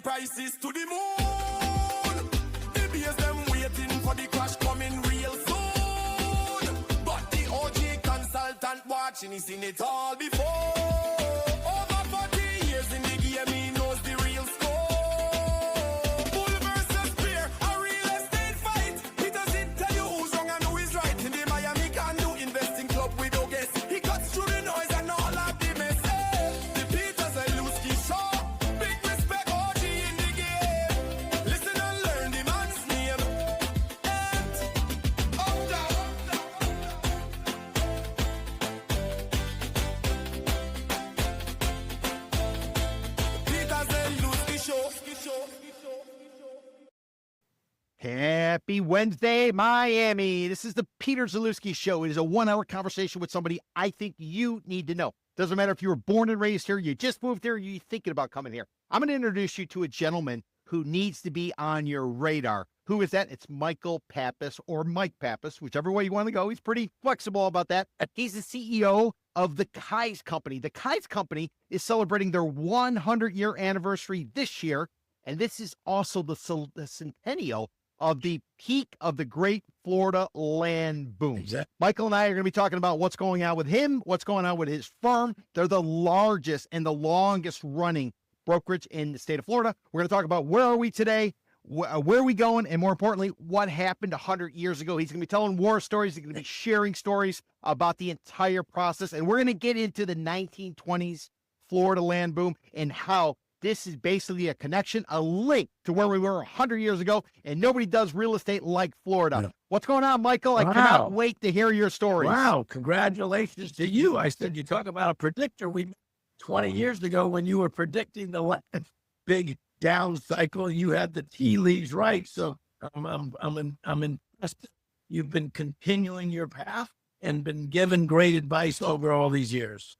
prices to the moon. The beers them waiting for the crash coming real soon. But the OG consultant watching, he's seen it all before. Over 40 years in the game, he knows the real score. Bull versus bear, a real estate fight. Peter Zalewski tell you who's wrong and who is right. In the Miami can do investing club with no guess. He cuts through the noise and all of the mess. The Peter Zalewski Show. Big respect, OG in the game. Listen and learn the man's name. And up down. Peter Zalewski Show. Happy Wednesday, Miami. This is the Peter Zalewski Show. It is a 1-hour conversation with somebody I think you need to know. Doesn't matter if you were born and raised here, you just moved here, you're thinking about coming here. I'm going to introduce you to a gentleman who needs to be on your radar. Who is that? It's Michael Pappas, or Mike Pappas, whichever way you want to go. He's pretty flexible about that. He's the CEO of the Kai's Company. The Kai's Company is celebrating their 100-year anniversary this year, and this is also the centennial of the peak of the Great Florida Land Boom. Exactly. Michael and I are going to be talking about what's going on with him, what's going on with his firm. They're the largest and the longest running brokerage in the state of Florida. We're going to talk about where are we today, where are we going, and more importantly, what happened 100 years ago. He's going to be telling war stories. He's going to be sharing stories about the entire process, and we're going to get into the 1920s Florida Land Boom and how this is basically a connection, a link to where we were 100 years ago, and nobody does real estate like Florida. Yeah. What's going on, Michael? I cannot wait to hear your stories. Wow, congratulations to you. I said, you talk about a predictor. We met 20 years ago when you were predicting the big down cycle. You had the tea leaves right. So I'm impressed. You've been continuing your path and been given great advice over all these years.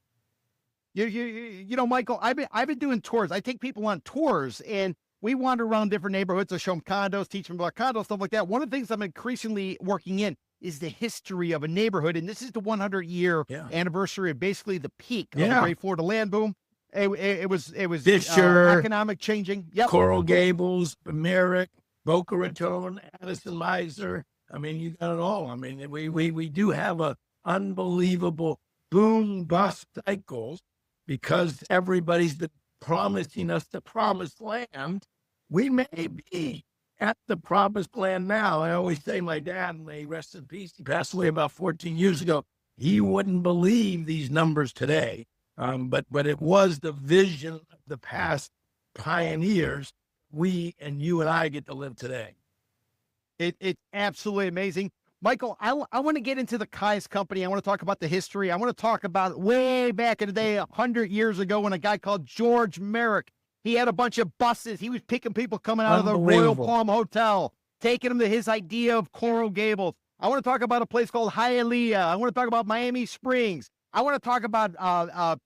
You know, Michael, I've been doing tours. I take people on tours, and we wander around different neighborhoods. I show them condos, teach them about condos, stuff like that. One of the things I'm increasingly working in is the history of a neighborhood, and this is the 100-year anniversary of basically the peak of the Great Florida Land Boom. It was Fisher, economic changing. Yep. Coral Gables, Merrick, Boca Raton, Addison Miser. I mean, you got it all. I mean, we do have a unbelievable boom bust cycles. Because everybody's been promising us the promised land, we may be at the promised land now. I always say my dad, may rest in peace, he passed away about 14 years ago. He wouldn't believe these numbers today, but it was the vision of the past pioneers. We and you and I get to live today. It's absolutely amazing. Michael, I want to get into the Kai's Company. I want to talk about the history. I want to talk about way back in the day, 100 years ago, when a guy called George Merrick, he had a bunch of buses. He was picking people coming out of the Royal Palm Hotel, taking them to his idea of Coral Gables. I want to talk about a place called Hialeah. I want to talk about Miami Springs. I want to talk about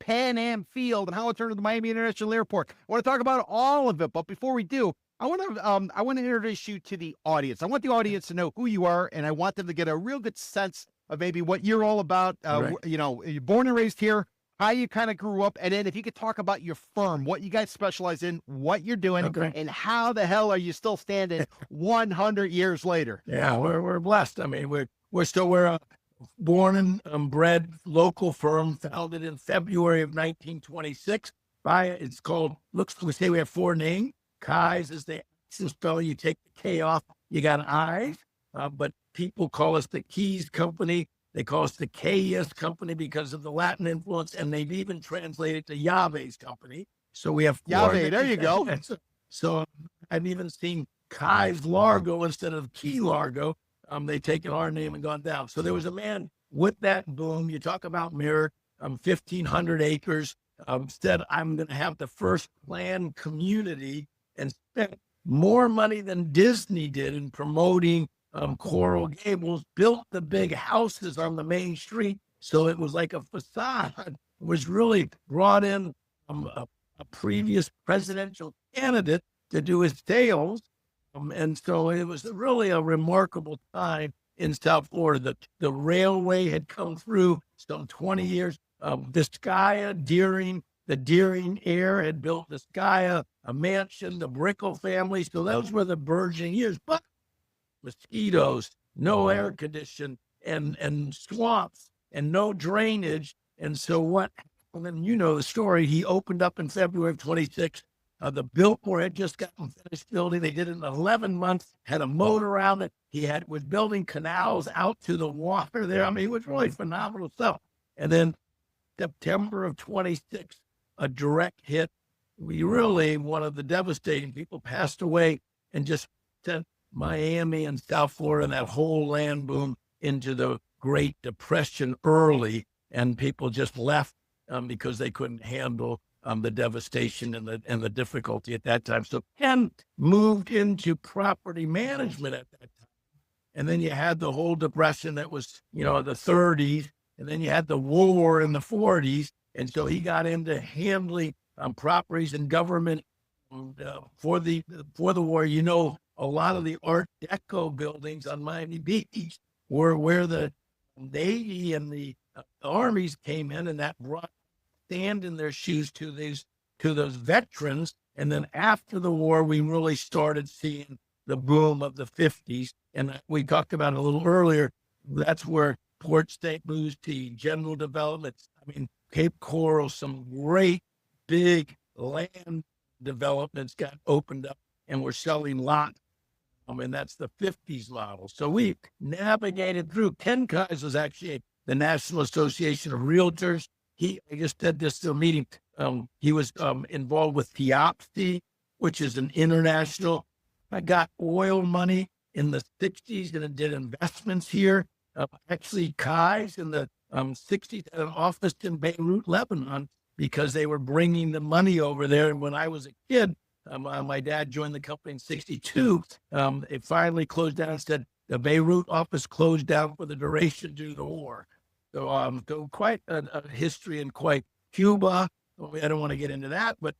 Pan Am Field and how it turned into Miami International Airport. I want to talk about all of it. But before we do, I want to introduce you to the audience. I want the audience to know who you are, and I want them to get a real good sense of maybe what you're all about. Right. You know, you're born and raised here, how you kind of grew up, and then if you could talk about your firm, what you guys specialize in, what you're doing, and how the hell are you still standing 100 years later? Yeah, we're blessed. I mean, we're a born and bred local firm founded in February of 1926. It's called. We say we have 4 names. Kai's is the spell. You take the K off, you got eyes. But people call us the Keys Company. They call us the KS Company because of the Latin influence, and they've even translated to Yahweh's Company. So we have 4. Yahweh, there you go. So I've even seen Kai's Largo instead of Key Largo. They've taken our name and gone down. So there was a man with that boom. You talk about Merrick, 1,500 acres. Said, I'm going to have the first planned community, and spent more money than Disney did in promoting Coral Gables, built the big houses on the main street. So it was like a facade. It was really brought in a previous presidential candidate to do his sales. And so it was really a remarkable time in South Florida. The railway had come through some 20 years. Vizcaya, Deering, The Deering heir had built this Gaia, a mansion, the Brickell family. So those were the burgeoning years. But mosquitoes, no air condition, and swamps, and no drainage. And so what happened, and you know the story, he opened up in February of 26. The Biltmore had just gotten finished building. They did it in 11 months, had a moat around it. Was building canals out to the water there. I mean, it was really phenomenal stuff. And then September of 26, a direct hit. One of the devastating people passed away and just sent Miami and South Florida and that whole land boom into the Great Depression early. And people just left because they couldn't handle the devastation and the difficulty at that time. So Ken moved into property management at that time. And then you had the whole depression that was, the 30s. And then you had the war in the 40s. And so he got into handling properties and government for the war. A lot of the Art Deco buildings on Miami Beach were where the Navy and the armies came in, and that brought sand in their shoes to those veterans. And then after the war, we really started seeing the boom of the 50s. And we talked about it a little earlier. That's where Port St. Lucie, General Development, Cape Coral, some great big land developments got opened up, and we're selling lots. And that's the 50s model. So we navigated through. Ken Keyes was actually the National Association of Realtors. I just said this to a meeting. He was involved with Pappas, which is an international. I got oil money in the 60s and did investments here. Actually, Keyes in the 60s had an office in Beirut, Lebanon, because they were bringing the money over there. And when I was a kid, my dad joined the company in 62. It finally closed down and said the Beirut office closed down for the duration due to the war. So quite a history in quite Cuba. I don't want to get into that, but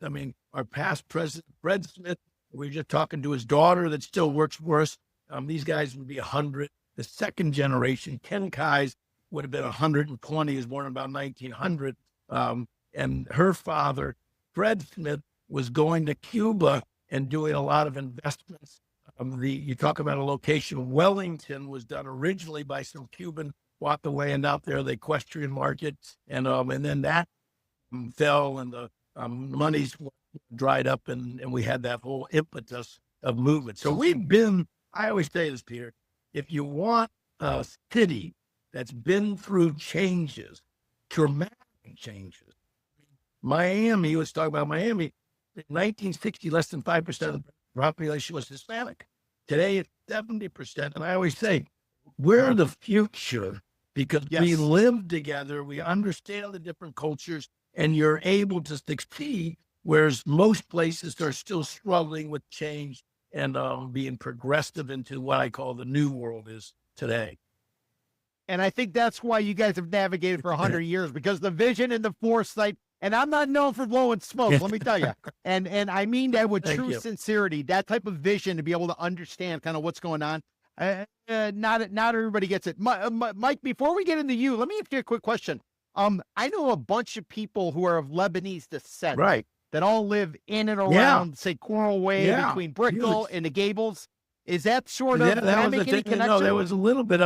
our past president, Fred Smith, we were just talking to his daughter that still works for us. These guys would be 100. The second generation, Ken Keyes, would have been 120. He was born about 1900. And her father, Fred Smith, was going to Cuba and doing a lot of investments. You talk about a location, Wellington was done originally by some Cuban, bought the land out there, the equestrian market, and then that fell, and the monies dried up, and we had that whole impetus of movement. So I always say this, Peter, if you want a city that's been through changes, dramatic changes, Miami, let's talk about Miami. In 1960, less than 5% of the population was Hispanic. Today, it's 70%. And I always say, we're the future because we live together, we understand the different cultures, and you're able to succeed, whereas most places are still struggling with change and being progressive into what I call the new world is today. And I think that's why you guys have navigated for 100 years, because the vision and the foresight. And I'm not known for blowing smoke, let me tell you. And I mean that with true sincerity, that type of vision to be able to understand kind of what's going on. Not everybody gets it. Mike, before we get into you, let me ask you a quick question. I know a bunch of people who are of Lebanese descent, right, that all live in and around, say, Coral Way, between Brickell and the Gables. Is that sort of, that was the thing? No, there was a little bit.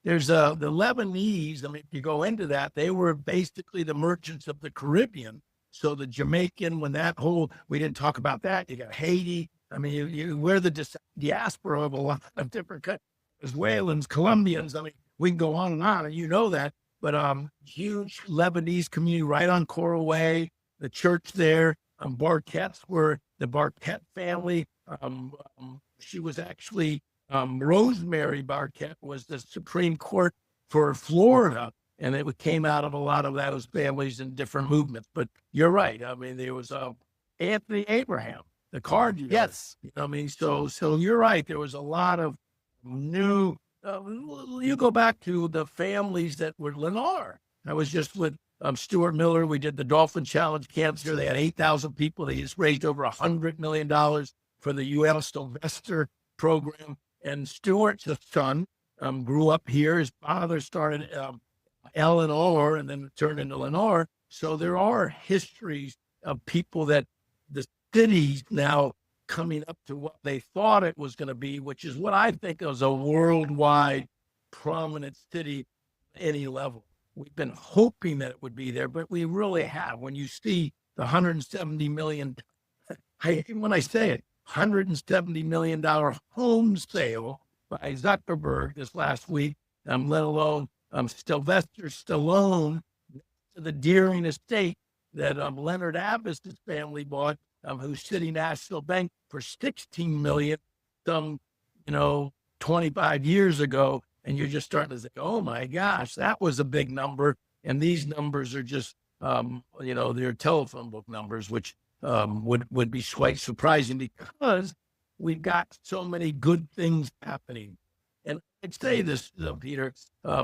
There's the Lebanese. If you go into that, they were basically the merchants of the Caribbean. So the Jamaican, we didn't talk about that. You got Haiti. We're the diaspora of a lot of different countries. Venezuelans, Colombians. We can go on, and you know that. But huge Lebanese community right on Coral Way. The church there. Barquettes were the Barquette family. She was actually. Rosemary Barquette was the Supreme Court for Florida, and it came out of a lot of those families and different movements. But you're right. There was Anthony Abraham, the car dealer. Yes. So you're right. There was a lot of new. You go back to the families that were Lennar. I was just with Stuart Miller. We did the Dolphin Challenge Cancer. They had 8,000 people. They just raised over $100 million for the U.S. Sylvester program. And Stuart's son grew up here. His father started Eleanor, and then it turned into Lenore. So there are histories of people that the cities now coming up to what they thought it was going to be, which is what I think is a worldwide prominent city at any level. We've been hoping that it would be there, but we really have. When you see the $170 million, when I say it, $170 million home sale by Zuckerberg this last week, let alone Sylvester Stallone, the Deering estate that Leonard Abbas' family bought, who's City National Bank for $16 million, 25 years ago. And you're just starting to think, oh my gosh, that was a big number. And these numbers are just, they're telephone book numbers, which would be quite surprising because we've got so many good things happening. And I'd say this, Peter,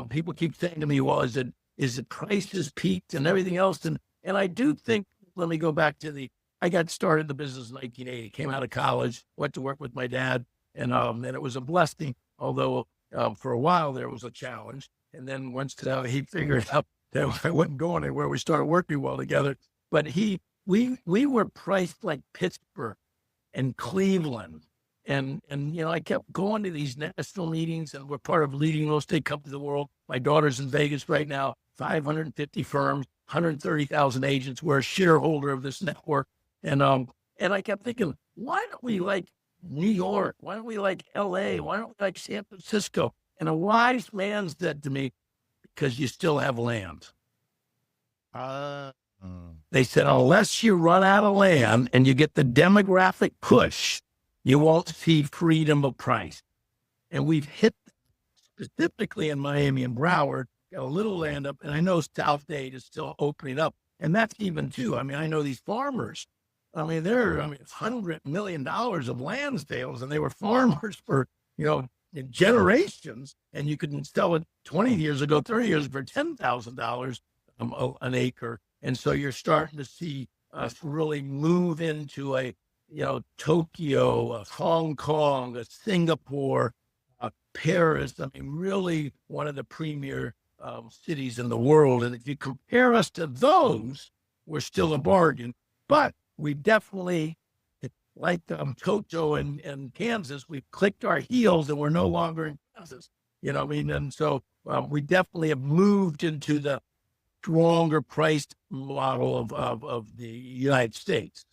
people keep saying to me, well, is it prices peaked and everything else? And I do think, let me go back to I got started in the business in 1980, came out of college, went to work with my dad, and it was a blessing, although for a while there was a challenge. And then once he figured out that I wasn't going anywhere, we started working well together. But we were priced like Pittsburgh and Cleveland. And I kept going to these national meetings, and we're part of leading real estate companies in the world. My daughter's in Vegas right now, 550 firms, 130,000 agents. We're a shareholder of this network. And I kept thinking, why don't we like New York? Why don't we like LA? Why don't we like San Francisco? And a wise man said to me, because you still have land. They said, unless you run out of land and you get the demographic push, you won't see freedom of price. And we've hit specifically in Miami and Broward, got a little land up, and I know South Dade is still opening up. And that's even too. I mean, I know these farmers. It's $100 million of land sales, and they were farmers for, generations. And you could sell it 20 years ago, 30 years for $10,000 an acre. And so you're starting to see us really move into Tokyo, Hong Kong, Singapore, Paris. Really one of the premier cities in the world. And if you compare us to those, we're still a bargain. But we definitely, like Toto and Kansas, we've clicked our heels and we're no longer in Kansas. And so we definitely have moved into the stronger priced model of the United States.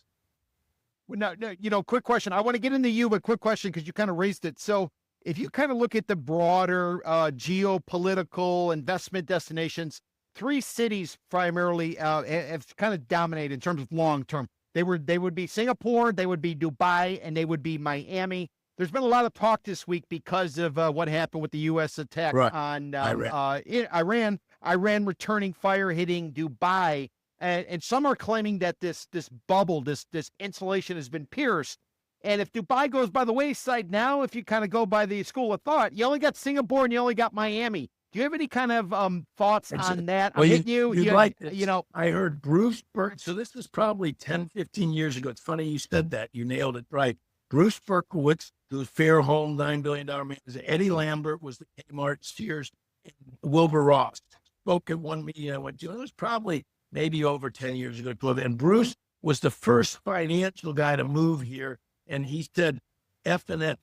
No, quick question. I want to get into you, but quick question, because you kind of raised it. So if you kind of look at the broader geopolitical investment destinations, 3 cities primarily have kind of dominated in terms of long-term. They would be Singapore, they would be Dubai, and they would be Miami. There's been a lot of talk this week because of what happened with the U.S. attack on Iran. Iran returning fire hitting Dubai. And some are claiming that this bubble, this insulation has been pierced. And if Dubai goes by the wayside now, if you kind of go by the school of thought, you only got Singapore and you only got Miami. Do you have any kind of thoughts on that? Well, I heard Bruce Berkowitz. So this was probably 10, 15 years ago. It's funny you said that. You nailed it right. Bruce Berkowitz, who's Fairholme, $9 billion man. Eddie Lambert was the Kmart, Sears, and Wilbur Ross spoke at one meeting I went to. It was probably maybe over 10 years ago. And Bruce was the first financial guy to move here. And he said, F&F,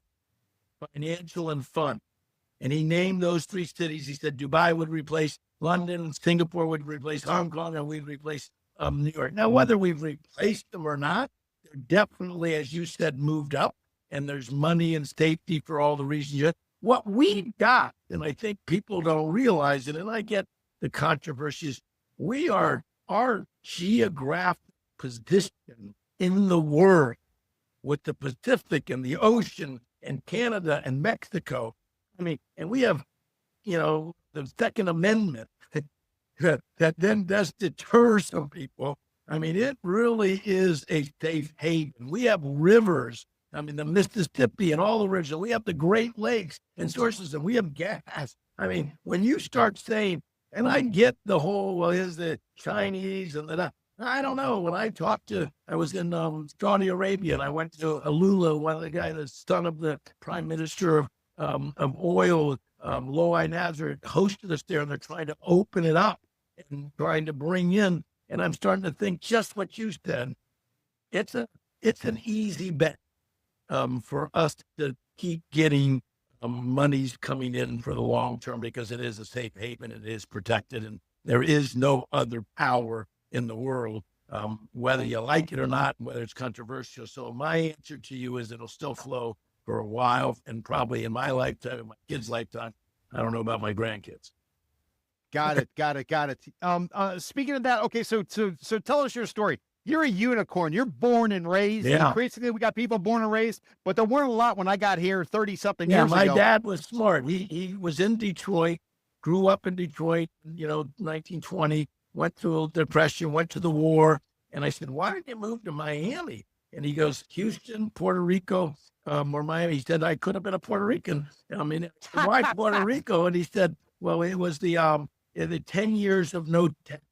financial and fun. And he named those 3 cities. He said Dubai would replace London, Singapore would replace Hong Kong, and we'd replace New York. Now, whether we've replaced them or not, they're definitely, as you said, moved up. And there's money and safety for all the reasons. What we got, and I think people don't realize it, and I get the controversies, our geographic position in the world with the Pacific and the ocean and Canada and Mexico. And we have, the Second Amendment that then does deter some people. It really is a safe haven. We have rivers. The Mississippi and all the rivers. We have the Great Lakes and sources, and we have gas. When you start saying, and I get the whole, is the Chinese and I don't know. When I was in Saudi Arabia, and I went to Alula, one of the guys, the son of the prime minister of oil, Lowell Nazareth hosted us there, and they're trying to open it up and trying to bring in. And I'm starting to think just what you said. It's an easy bet for us to keep getting monies coming in for the long term, because it is a safe haven, it is protected, and there is no other power in the world, whether you like it or not, whether it's controversial. So my answer to you is it'll still flow for a while, and probably in my lifetime, in my kids' lifetime. I don't know about my grandkids. Got it. Speaking of that, okay, so tell us your story. You're a unicorn. You're born and raised. Yeah. Increasingly, we got people born and raised, but there weren't a lot when I got here 30-something Yeah, years ago. my dad was smart. He was in Detroit, grew up in Detroit, 1920, went through a depression, went to the war. And I said, why did you move to Miami? And he goes, Houston, Puerto Rico, or Miami. He said, I could have been a Puerto Rican. I mean, why Puerto Rico? And he said, well, it was the 10 years of no tech.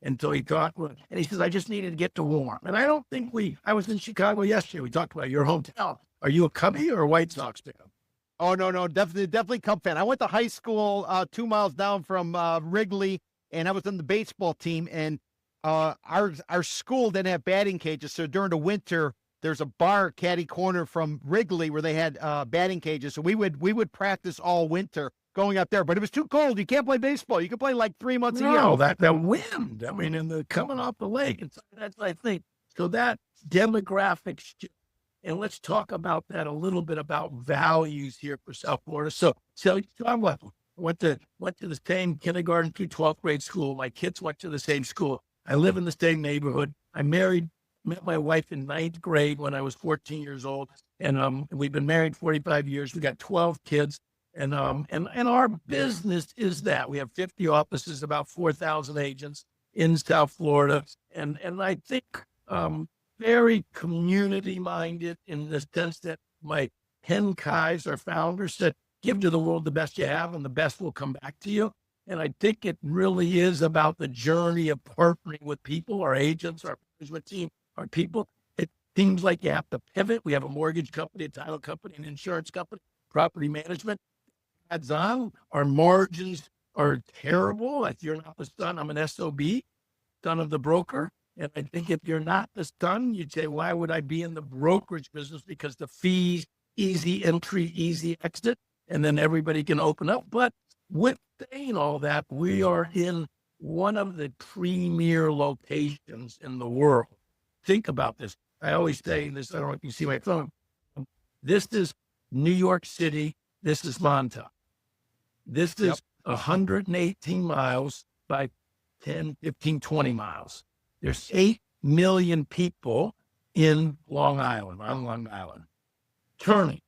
And so he thought, and he says, I just needed to get to warm. And I don't think I was in Chicago yesterday. We talked about your hometown. Are you a Cubby or a White Sox fan? Oh, no, definitely Cub fan. I went to high school 2 miles down from Wrigley, and I was on the baseball team. And our school didn't have batting cages, so during the winter, there's a bar catty corner from Wrigley where they had batting cages. So we would practice all winter going up there, but it was too cold. You can't play baseball. You can play like 3 months a year. No, that wind. I mean, and the coming off the lake. And so that's, I think, so that demographic shift. And let's talk about that a little bit, about values here for South Florida. So I went to the same kindergarten through 12th grade school. My kids went to the same school. I live in the same neighborhood. I met my wife in 9th grade when I was 14 years old. And we've been married 45 years. We got 12 kids. And our business is that we have 50 offices, about 4,000 agents in South Florida. And I think very community minded, in the sense that my Ken Kais, our founder, said, give to the world the best you have and the best will come back to you. And I think it really is about the journey of partnering with people, our agents, our management team, our people. It seems like you have to pivot. We have a mortgage company, a title company, an insurance company, property management. Adds on, our margins are terrible. If you're not the son, I'm an SOB, son of the broker. And I think if you're not the son, you'd say, why would I be in the brokerage business? Because the fees, easy entry, easy exit, and then everybody can open up. But with saying all that, we are in one of the premier locations in the world. Think about this. I always say this, I don't know if you see my phone. This is New York City. This is Montauk. This is 118 miles by 10, 15, 20 miles. There's 8 million people in Long Island, on Long Island. Turning,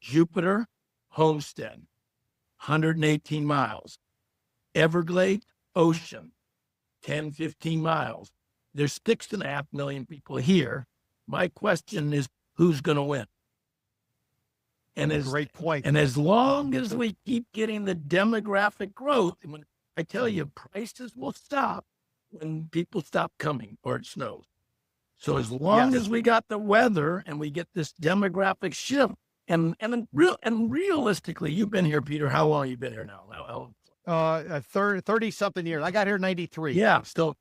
Jupiter, Homestead, 118 miles. Everglades, Ocean, 10, 15 miles. There's 6.5 million people here. My question is, who's going to win? And great point. And as long as we keep getting the demographic growth, and when I tell you, prices will stop when people stop coming or it snows. So as long as we got the weather and we get this demographic shift, and realistically, you've been here, Peter. How long have you been here now? 30-something years. I got here in 93. Yeah. So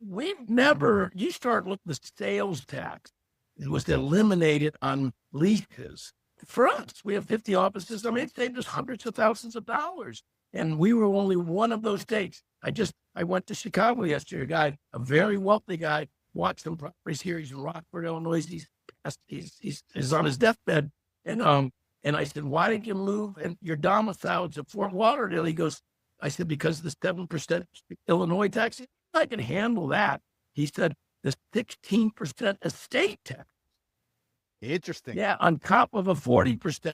we've never, you start looking at the sales tax. It was eliminated on leases. For us, we have 50 offices. I mean, it saved us hundreds of thousands of dollars. And we were only one of those states. I went to Chicago yesterday. A very wealthy guy, watched some properties here. He's in Rockford, Illinois. He's on his deathbed. And I said, why did you move and your domicile to Fort Lauderdale? He goes, I said, because of the 7% Illinois tax. I can handle that. He said, the 16% estate tax. Interesting. Yeah, on top of a 40%.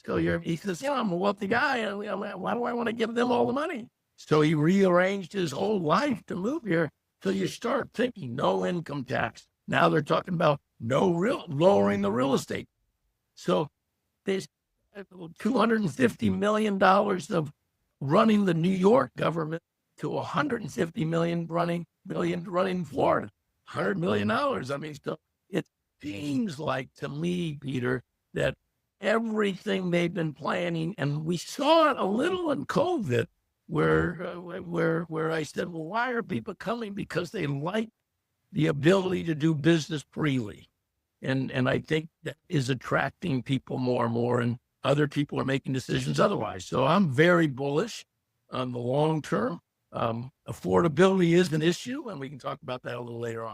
So he says, I'm a wealthy guy. And why do I want to give them all the money? So he rearranged his whole life to move here. So you start thinking no income tax. Now they're talking about lowering the real estate. So there's $250 million of running the New York government to $150 million running Florida. $100 million. I mean, so it seems like to me, Peter, that everything they've been planning. And we saw it a little in COVID, where I said, well, why are people coming? Because they like the ability to do business freely. And I think that is attracting people more and more, and other people are making decisions otherwise. So I'm very bullish on the long term. Affordability is an issue, and we can talk about that a little later on.